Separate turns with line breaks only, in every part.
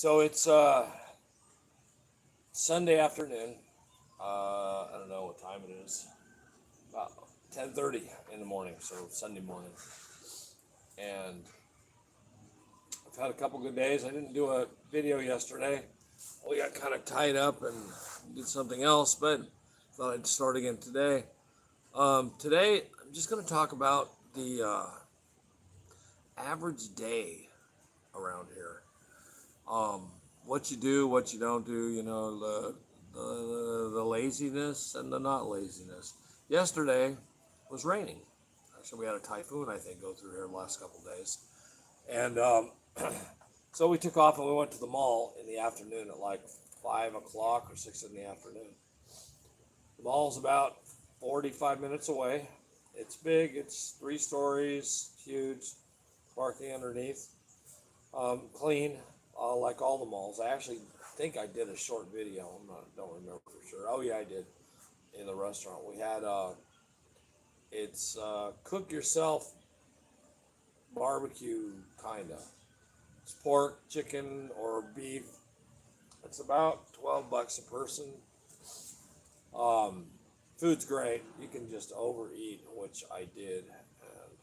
So it's Sunday afternoon. I don't know what time it is. About 10:30 in the morning. So Sunday morning, and I've had a couple good days. I didn't do a video yesterday. We got kind of tied up and did something else, but thought I'd start again today. Today I'm just going to talk about the average day around here. Um, what you do, what you don't do, the laziness and the not laziness. Yesterday was raining. Actually, we had a typhoon, I think, go through here the last couple of days. And so we took off and we went to the mall in the afternoon at like 5 o'clock or 6 in the afternoon. The mall's about 45 minutes away. It's big, it's 3 stories, huge, parking underneath, clean, like all the malls. I actually think I did a short video. Don't remember for sure. Oh yeah, I did in the restaurant. We had it's cook yourself barbecue kinda. It's pork, chicken, or beef. It's about $12 a person. Um, Food's great. You can just overeat, which I did, and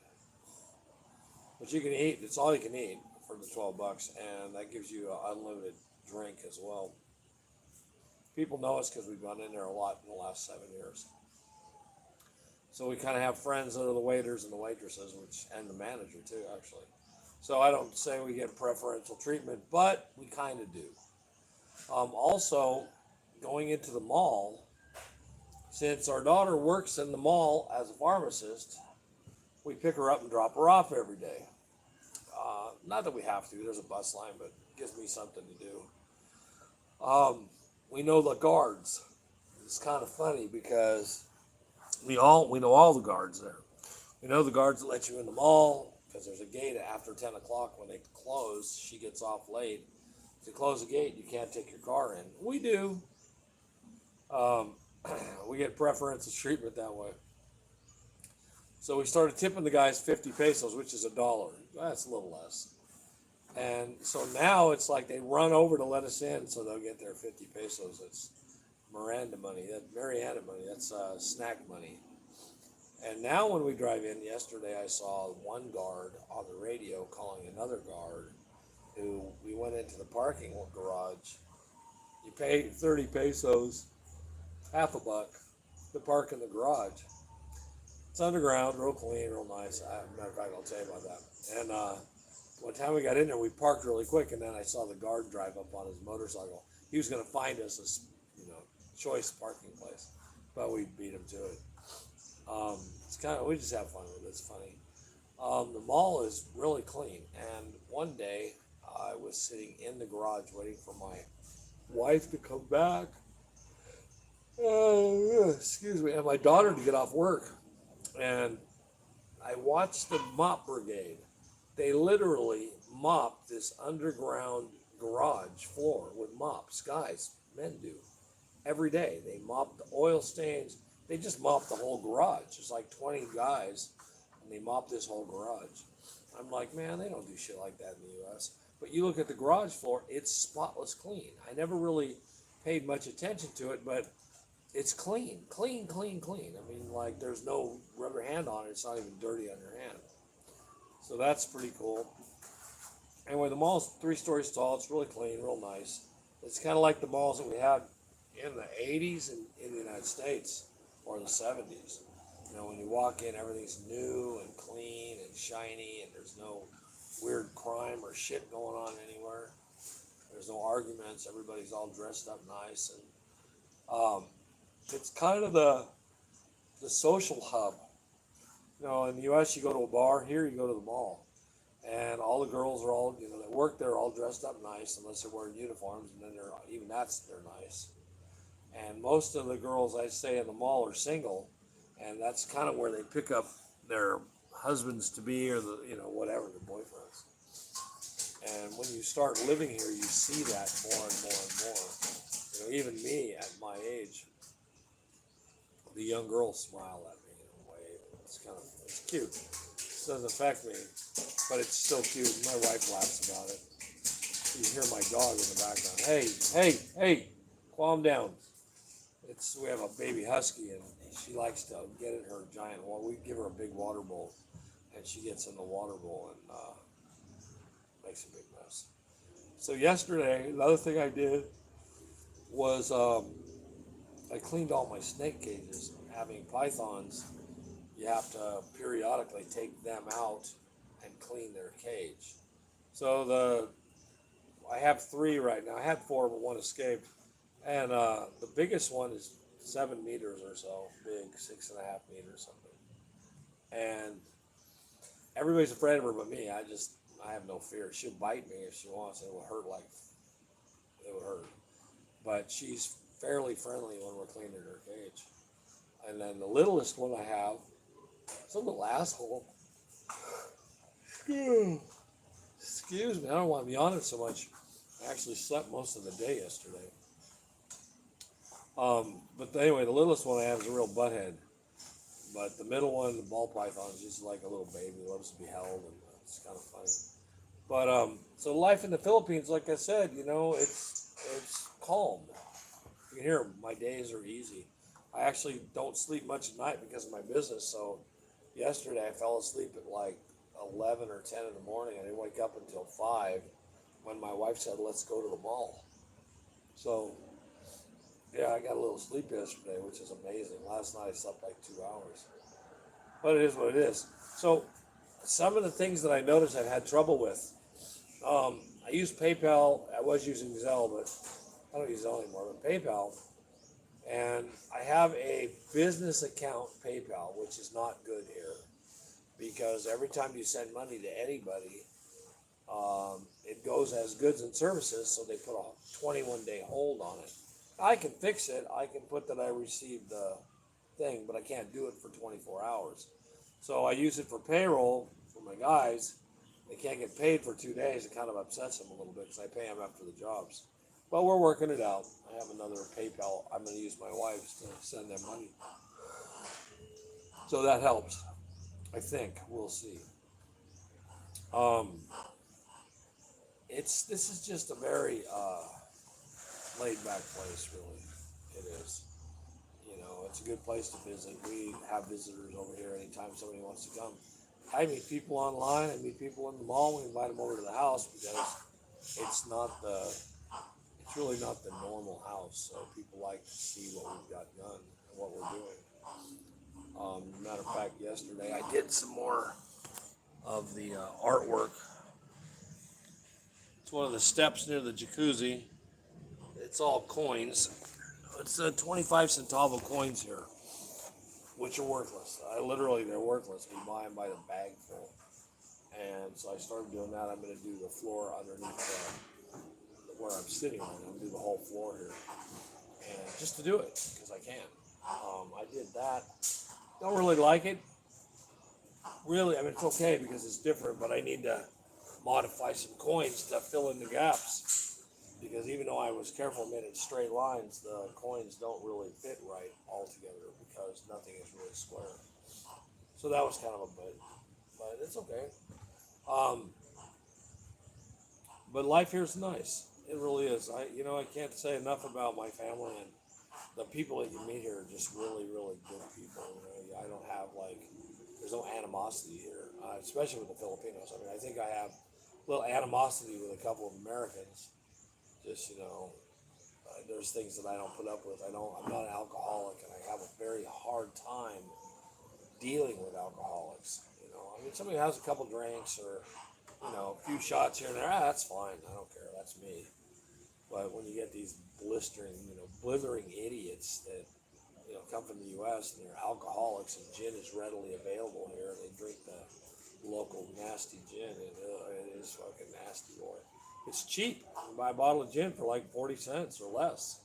but you can eat. It's all you can eat for the $12, and that gives you an unlimited drink as well. People know us because we've gone in there a lot in the last 7 years. So we kind of have friends that are the waiters and the waitresses, and the manager too, actually. So I don't say we get preferential treatment, but we kind of do. Also, going into the mall, since our daughter works in the mall as a pharmacist, we pick her up and drop her off every day. Not that we have to. There's a bus line, but it gives me something to do. We know the guards. It's kind of funny because we know all the guards there. We know the guards that let you in the mall because there's a gate after 10 o'clock when they close. She gets off late. If they close the gate, you can't take your car in. We do. Um, we get preferential treatment that way. So we started tipping the guys 50 pesos, which is $1. That's a little less. And so now it's like they run over to let us in so they'll get their 50 pesos. It's Miranda money, Mariana money, that's snack money. And now when we drive in, yesterday I saw one guard on the radio calling another guard who we went into the parking garage. You pay 30 pesos, half a buck, to park in the garage. It's underground, real clean, real nice. Matter of fact, I'll tell you about that. And one time we got in there, we parked really quick, and then I saw the guard drive up on his motorcycle. He was going to find us choice parking place, but we beat him to it. It's kind of, we just have fun with it. It's funny. The mall is really clean, and one day I was sitting in the garage waiting for my wife to come back. Excuse me, and my daughter to get off work, and I watched the mop brigade. They literally mop this underground garage floor with mops. Guys, men do. Every day. They mop the oil stains. They just mop the whole garage. There's like 20 guys, and they mop this whole garage. I'm like, man, they don't do shit like that in the U.S. But you look at the garage floor, it's spotless clean. I never really paid much attention to it, but it's clean. Clean, clean, clean. I mean, like, there's no rubber hand on it. It's not even dirty on your hand. So that's pretty cool. Anyway, the mall's 3 stories tall. It's really clean, real nice. It's kind of like the malls that we had in the 80s in the United States or the 70s. When you walk in, everything's new and clean and shiny, and there's no weird crime or shit going on anywhere. There's no arguments. Everybody's all dressed up nice, and it's kind of the social hub. In the U.S., you go to a bar. Here, you go to the mall. And all the girls are all, that work there are all dressed up nice, unless they're wearing uniforms, and then they're nice. And most of the girls I say in the mall are single, and that's kind of where they pick up their husbands to be or whatever, their boyfriends. And when you start living here, you see that more and more and more. Even me at my age, the young girls smile at me in a way. It's cute. It doesn't affect me, but it's still cute. My wife laughs about it. you hear my dog in the background. Hey, hey, hey, calm down. We have a baby husky, and she likes to get in her giant water. We give her a big water bowl, and she gets in the water bowl and makes a big mess. So yesterday, another thing I did was I cleaned all my snake cages. Having pythons, you have to periodically take them out and clean their cage. So I have 3 right now. I had 4, but one escaped. And the biggest one is 7 meters or so, big, 6.5 meters something. And everybody's afraid of her but me. I have no fear. She'll bite me if she wants. It will hurt it would hurt. But she's fairly friendly when we're cleaning her cage. And then the littlest one I have, it's a little asshole. Excuse me, I don't want to be on it so much. I actually slept most of the day yesterday. But anyway, the littlest one I have is a real butthead. But the middle one, the ball python, is just like a little baby, loves to be held, and it's kind of funny. But so life in the Philippines, like I said, it's calm. You can hear my days are easy. I actually don't sleep much at night because of my business. So yesterday I fell asleep at like 11 or 10 in the morning. I didn't wake up until 5 when my wife said, let's go to the mall. So yeah, I got a little sleep yesterday, which is amazing. Last night I slept like 2 hours. But it is what it is. So some of the things that I noticed I've had trouble with. I use PayPal. I was using Zelle, but I don't use Zelle anymore. But PayPal. And I have a business account PayPal, which is not good here. Because every time you send money to anybody, it goes as goods and services, so they put a 21-day hold on it. I can fix it. I can put that I received the thing, but I can't do it for 24 hours. So I use it for payroll for my guys. They can't get paid for 2 days. It kind of upsets them a little bit because I pay them after the jobs. But we're working it out. I have another PayPal. I'm going to use my wife's to send them money. So that helps. I think. We'll see. This is just a very laid back place, really. It is. It's a good place to visit. We have visitors over here anytime somebody wants to come. I meet people online. I meet people in the mall. We invite them over to the house because it's really not the normal house. So people like to see what we've got done and what we're doing. Matter of fact, yesterday I did some more of the artwork. It's one of the steps near the jacuzzi. It's all coins. It's 25 centavo coins here, which are worthless. They're worthless. We buy them by the bag full. And so I started doing that. I'm going to do the floor underneath where I'm sitting on. I'm going to do the whole floor here. And just to do it, because I can. I did that. Don't really like it. Really, it's okay because it's different, but I need to modify some coins to fill in the gaps. Because even though I was careful and made it straight lines, the coins don't really fit right altogether because nothing is really square. So that was kind of a bit, but it's okay. But life here is nice. It really is. I can't say enough about my family, and the people that you meet here are just really, really good people. I don't have there's no animosity here, especially with the Filipinos. I think I have a little animosity with a couple of Americans. Just, there's things that I don't put up with. I'm not an alcoholic, and I have a very hard time dealing with alcoholics. Somebody has a couple drinks or, a few shots here and there, that's fine. I don't care. That's me. But when you get these blithering idiots that, come from the U.S. and they're alcoholics and gin is readily available here, and they drink the local nasty gin, and it is fucking nasty, boy. It's cheap. You buy a bottle of gin for like 40 cents or less.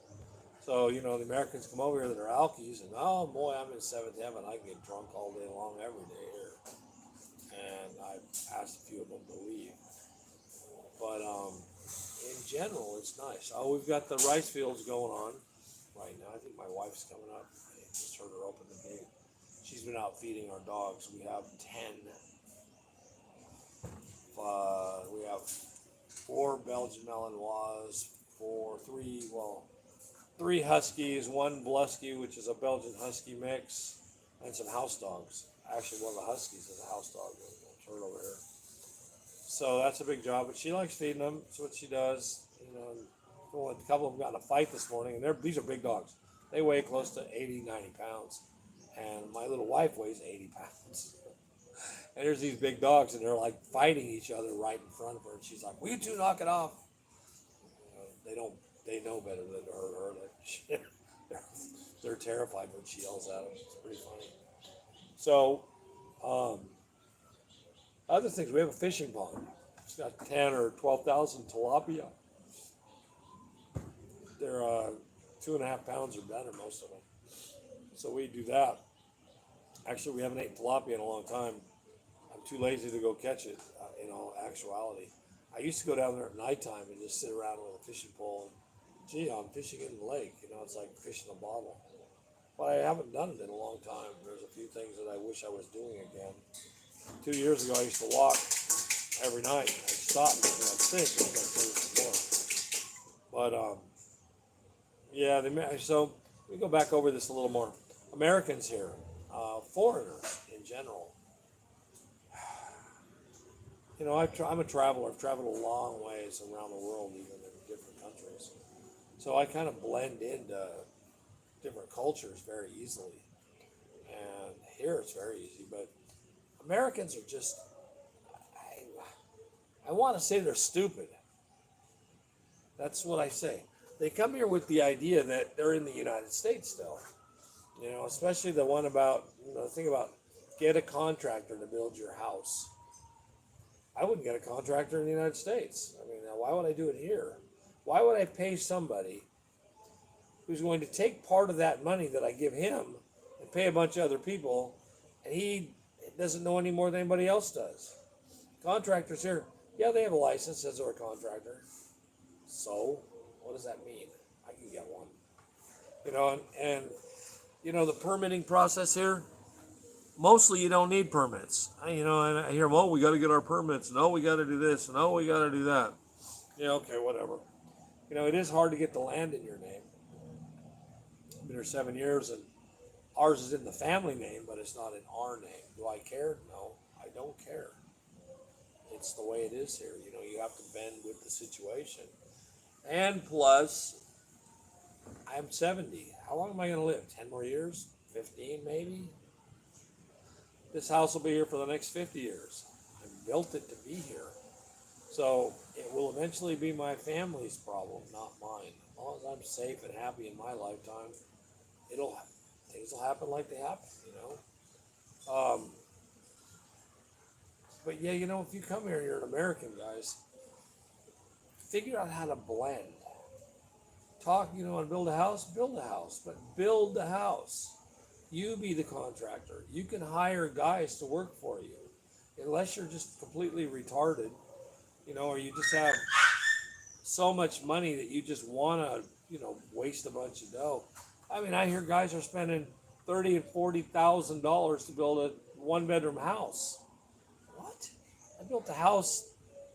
So, the Americans come over here that are alkies, and oh boy, I'm in seventh heaven. I can get drunk all day long every day here. And I've asked a few of them to leave. But in general, it's nice. Oh, we've got the rice fields going on right now. I think my wife's coming up. I just heard her open the gate. She's been out feeding our dogs. We have 10. We have 4 Belgian Malinois, three Huskies, one Blusky, which is a Belgian Husky mix, and some house dogs. Actually, one of the Huskies is a house dog. Turn over here. So that's a big job, but she likes feeding them. That's what she does. A couple of them got in a fight this morning, and these are big dogs. They weigh close to 80, 90 pounds, and my little wife weighs 80 pounds. And there's these big dogs, and they're like fighting each other right in front of her. And she's like, "Will you two knock it off?" They don't. They know better than to hurt her. They're terrified when she yells at them. It's pretty funny. So, other things, we have a fishing pond. It's got 10 or 12,000 tilapia. They're 2.5 pounds or better, most of them. So we do that. Actually, we haven't eaten tilapia in a long time. I'm too lazy to go catch it, in all actuality. I used to go down there at nighttime and just sit around with a fishing pole. And, gee, I'm fishing in the lake. It's like fishing a bottle. But I haven't done it in a long time. There's a few things that I wish I was doing again. 2 years ago, I used to walk every night. I stopped because I was sick. I was going to before. But, yeah, so we go back over this a little more. Americans here, foreigners in general. I'm a traveler. I've traveled a long ways around the world, even in different countries. So I kind of blend into different cultures very easily. And here it's very easy, but Americans are just, I want to say they're stupid. That's what I say. They come here with the idea that they're in the United States still. Especially the one about, the thing about get a contractor to build your house. I wouldn't get a contractor in the United States. Why would I do it here? Why would I pay somebody who's going to take part of that money that I give him and pay a bunch of other people, and he doesn't know any more than anybody else does? Contractors here, yeah, they have a license as a contractor. So, what does that mean? I can get one. And the permitting process here, mostly you don't need permits. And I hear, well, we got to get our permits. No, we got to do this. No, we got to do that. Yeah, okay, whatever. It is hard to get the land in your name. I've been here 7 years, and ours is in the family name, but it's not in our name. Do I care? No, I don't care. It's the way it is here. You have to bend with the situation. And plus, I'm 70. How long am I going to live? 10 more years? 15 maybe? This house will be here for the next 50 years. I built it to be here. So it will eventually be my family's problem, not mine. As long as I'm safe and happy in my lifetime, things will happen like they happen, But yeah, if you come here, you're an American, guys. Figure out how to blend. Talk, and build a house, but build the house. You be the contractor. You can hire guys to work for you, unless you're just completely retarded, or you just have so much money that you just want to, waste a bunch of dough. I hear guys are spending $30,000 and $40,000 to build a one-bedroom house. What? I built a house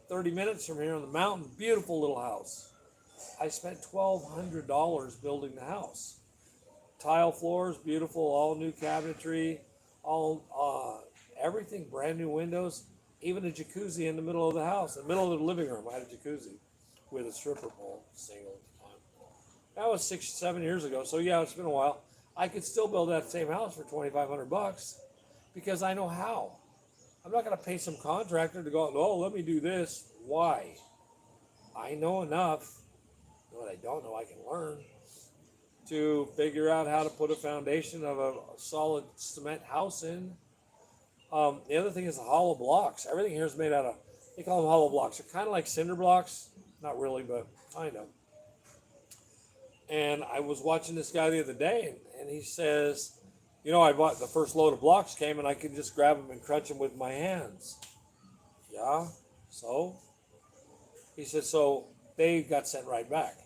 30 minutes from here on the mountain. Beautiful little house. I spent $1,200 building the house. Tile floors, beautiful, all new cabinetry, all everything, brand new windows, even a jacuzzi in the middle of the house, in the middle of the living room. I had a jacuzzi with a stripper pole, single at the time. That was 6-7 years ago, so yeah, it's been a while. I could still build that same house for $2,500 because I know how. I'm not going to pay some contractor to go, oh, let me do this. Why? I know enough. What I don't know, I can learn to figure out how to put a foundation of a solid cement house in. The other thing is the hollow blocks. Everything here is made out of, they call them hollow blocks. They're kind of like cinder blocks. Not really, but kind of. And I was watching this guy the other day, and he says, I bought the first load of blocks came, and I could just grab them and crunch them with my hands. Yeah, so? He said, so they got sent right back.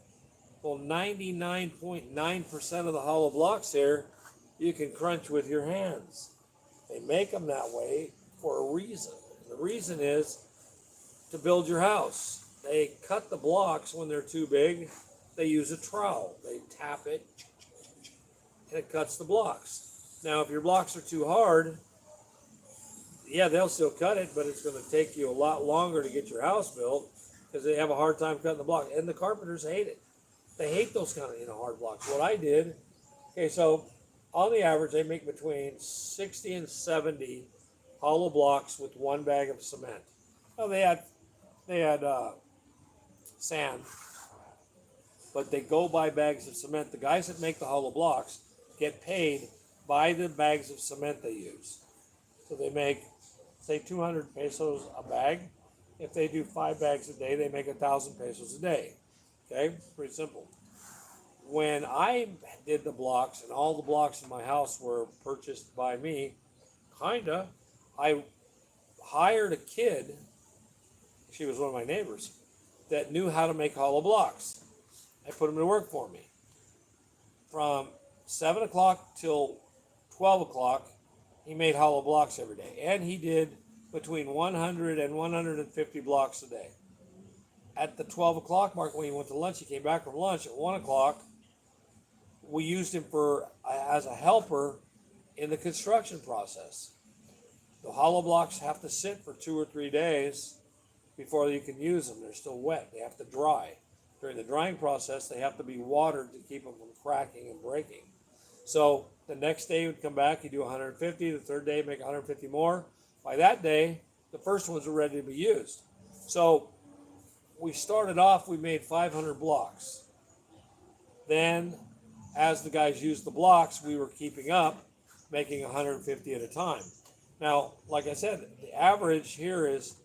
Well, 99.9% of the hollow blocks here, you can crunch with your hands. They make them that way for a reason. The reason is to build your house. they cut the blocks when they're too big. They use a trowel. They tap it, and it cuts the blocks. Now, if your blocks are too hard, yeah, they'll still cut it, but it's going to take you a lot longer to get your house built because they have a hard time cutting the block. And the carpenters hate it. They hate those kind of hard blocks. What I did, okay, so on the average, they make between 60 and 70 hollow blocks with one bag of cement. Oh, they had sand, but they go by bags of cement. The guys that make the hollow blocks get paid by the bags of cement they use. So they make, say, 200 pesos a bag. If they do 5 bags a day, they make 1,000 pesos a day. Okay, pretty simple. When I did the blocks, and all the blocks in my house were purchased by me, I hired a kid, she was one of my neighbors, that knew how to make hollow blocks. I put him to work for me. From 7 o'clock till 12 o'clock, he made hollow blocks every day. And he did between 100 and 150 blocks a day. At the 12 o'clock mark, when he went to lunch, he came back from lunch at 1 o'clock. We used him as a helper in the construction process. The hollow blocks have to sit for 2 or 3 days before you can use them. They're still wet. They have to dry. During the drying process, they have to be watered to keep them from cracking and breaking. So the next day, he would come back, he'd do 150. The third day, make 150 more. By that day, the first ones were ready to be used. So we started off, we made 500 blocks. Then, as the guys used the blocks, we were keeping up, making 150 at a time. Now, like I said, the average here is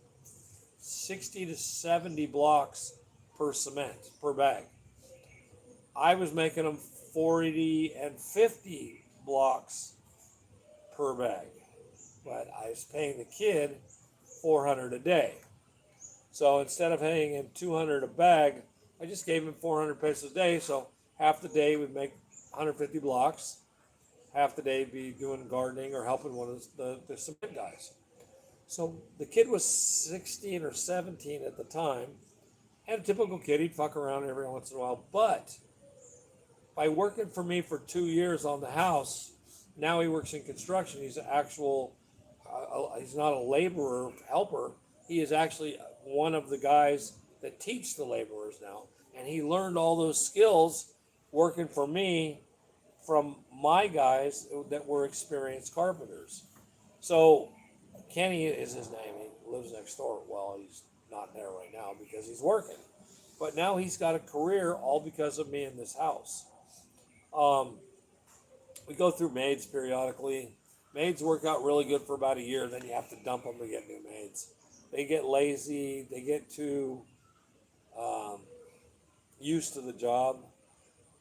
60 to 70 blocks per cement, per bag. I was making them 40 and 50 blocks per bag, but I was paying the kid 400 a day. So instead of paying him 200 a bag, I just gave him 400 pesos a day. So half the day we'd make 150 blocks, half the day be doing gardening or helping one of the cement guys. So the kid was 16 or 17 at the time, and a typical kid, he'd fuck around every once in a while. But by working for me for 2 years on the house, now he works in construction. He's an actual, he's not a laborer, helper. He is actually one of the guys that teach the laborers now. And he learned all those skills working for me from my guys that were experienced carpenters. So Kenny is his name. He lives next door. Well, he's not there right now because he's working. But now he's got a career all because of me in this house. We go through maids periodically. Maids work out really good for about a year, then you have to dump them to get new maids. They get lazy, they get too used to the job,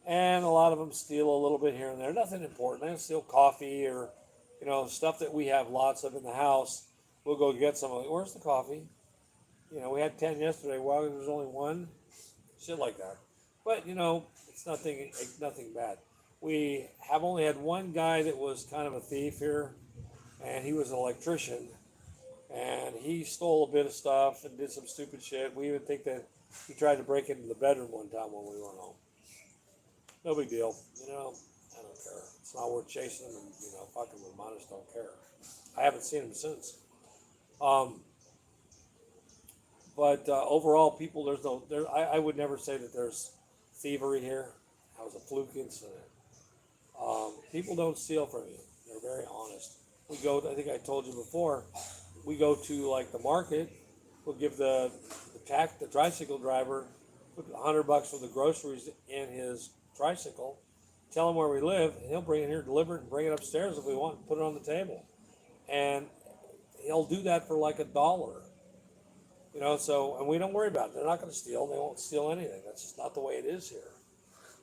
and a lot of them steal a little bit here and there. Nothing important. They steal coffee or stuff that we have lots of in the house. We'll go get some. Where's the coffee? We had 10 yesterday. Well, there was only one. Shit like that. But it's nothing bad. We have only had one guy that was kind of a thief here, and he was an electrician, and he stole a bit of stuff and did some stupid shit. We even think that he tried to break into the bedroom one time when we went home. No big deal. I don't care. It's not worth chasing him and, fucking with him. I just don't care. I haven't seen him since. But overall, people, I would never say that there's thievery here. That was a fluke incident. People don't steal from you. They're very honest. We go, I think I told you before, we go to like the market. We'll give the tricycle driver, put $100 for the groceries in his tricycle, tell him where we live, and he'll bring it here, deliver it, and bring it upstairs if we want, and put it on the table. And he'll do that for like $1. And we don't worry about it. They're not going to steal. They won't steal anything. That's just not the way it is here.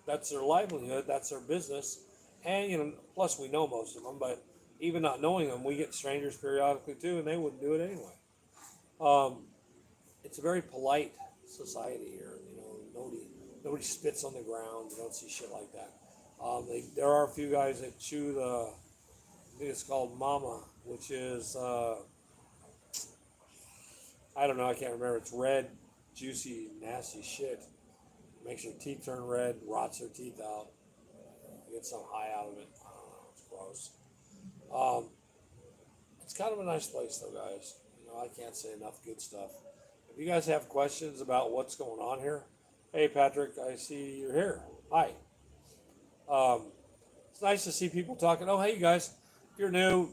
That's their livelihood. That's their business. And, plus we know most of them, but even not knowing them, we get strangers periodically too, and they wouldn't do it anyway. It's a very polite society here. Nobody spits on the ground. You don't see shit like that. There are a few guys that chew I think it's called mama, which is, I don't know, I can't remember. It's red juicy, nasty shit. Makes your teeth turn red, rots your teeth out. You get some high out of it. I don't know. It's gross. Um, it's kind of a nice place, though, guys. I can't say enough good stuff. If you guys have questions about what's going on here, hey, Patrick, I see you're here. Hi. It's nice to see people talking. Oh, hey, you guys, if you're new,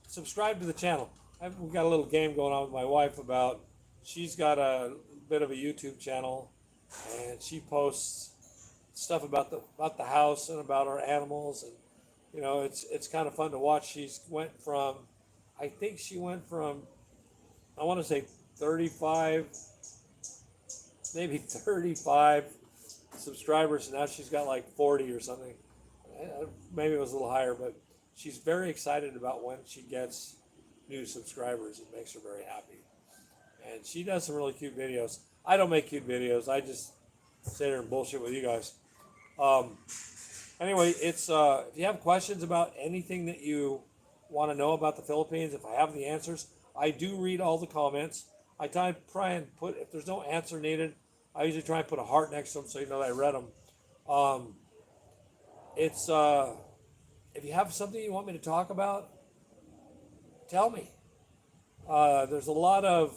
subscribe to the channel. We've got a little game going on with my wife about, she's got a bit of a YouTube channel, and she posts stuff about the house and about our animals, and it's kind of fun to watch. I think she went from, I want to say 35, maybe 35 subscribers, and now she's got like 40 or something. Maybe it was a little higher, but she's very excited about when she gets new subscribers. It makes her very happy. And she does some really cute videos. I don't make cute videos. I just sit here and bullshit with you guys. Anyway, it's if you have questions about anything that you want to know about the Philippines, if I have the answers, I do read all the comments. I try and put, if there's no answer needed, I usually try and put a heart next to them so you know that I read them. If you have something you want me to talk about, tell me. There's a lot of,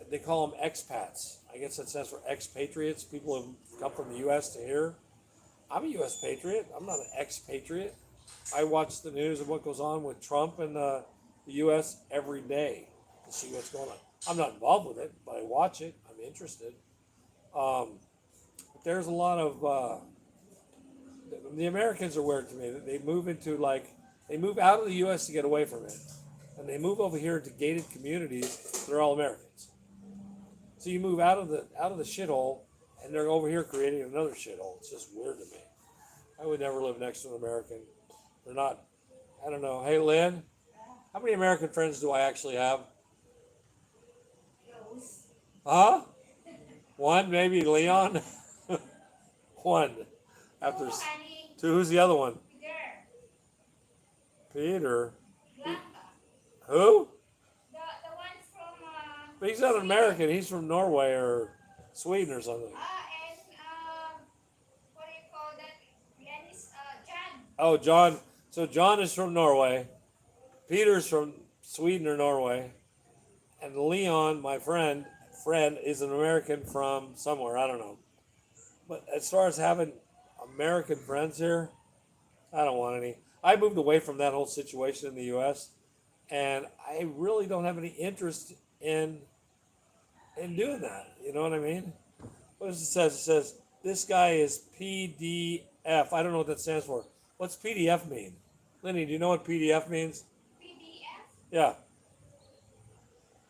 they call them expats. I guess that stands for expatriates, people who come from the U.S. to here. I'm a U.S. patriot. I'm not an expatriate. I watch the news of what goes on with Trump and the U.S. every day to see what's going on. I'm not involved with it, but I watch it. I'm interested. But there's a lot of, the Americans are weird to me. They move out of the U.S. to get away from it. And they move over here to gated communities. They're all Americans. So you move out of the shithole, and they're over here creating another shithole. It's just weird to me. I would never live next to an American. They're not, I don't know. Hey, Lynn, how many American friends do I actually have? Huh? One, maybe Leon? One. After two, who's the other one? Peter. Who?
The one from.
But he's not an American. He's from Norway or Sweden or something.
And what do you call that? And it's John.
Oh, John. So John is from Norway. Peter's from Sweden or Norway. And Leon, my friend, is an American from somewhere. I don't know. But as far as having American friends here, I don't want any. I moved away from that whole situation in the U.S., and I really don't have any interest in doing that. You know what I mean? What does it say? It says, this guy is PDF. I don't know what that stands for. What's PDF mean? Lenny, do you know what PDF means?
PDF?
Yeah.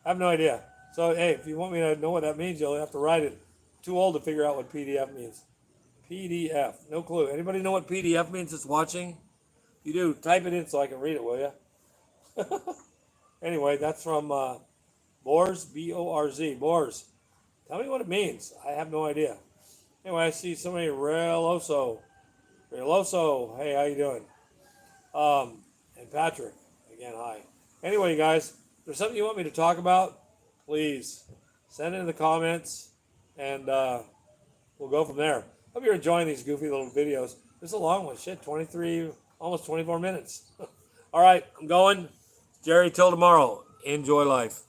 I have no idea. So, hey, if you want me to know what that means, you'll have to write it. Too old to figure out what PDF means. PDF. No clue. Anybody know what PDF means that's watching? If you do, type it in so I can read it, will you? Anyway, that's from Borz, B-O-R-Z. Borz. Tell me what it means. I have no idea. Anyway, I see somebody, Reloso. Reloso, hey, how you doing? And Patrick, again, hi. Anyway, guys, if there's something you want me to talk about, please send it in the comments, and we'll go from there. Hope you're enjoying these goofy little videos. This is a long one. Shit, 23, almost 24 minutes. All right, I'm going. Jerry, till tomorrow. Enjoy life.